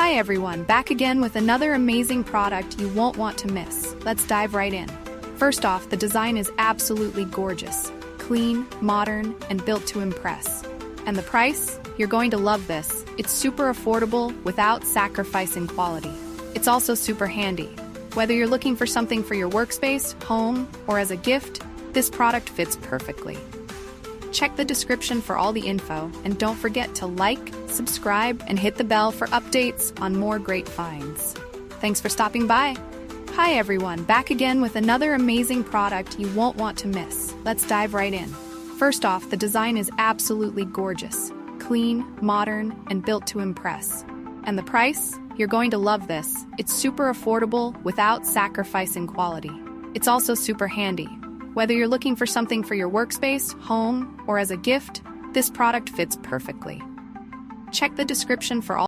Hi everyone, back again with another amazing product you won't want to miss. Let's dive right in. First off, the design is absolutely gorgeous. Clean, modern, and built to impress. And the price? You're going to love this. It's super affordable without sacrificing quality. It's also super handy. Whether you're looking for something for your workspace, home, or as a gift, this product fits perfectly. Check the description for all the info, and don't forget to like, subscribe, and hit the bell for updates on more great finds. Thanks for stopping by. Hi everyone, back again with another amazing product you won't want to miss. Let's dive right in. First off, the design is absolutely gorgeous. Clean, modern, and built to impress. And the price? You're going to love this. It's super affordable without sacrificing quality. It's also super handy. Whether you're looking for something for your workspace, home, or as a gift, this product fits perfectly. Check the description for all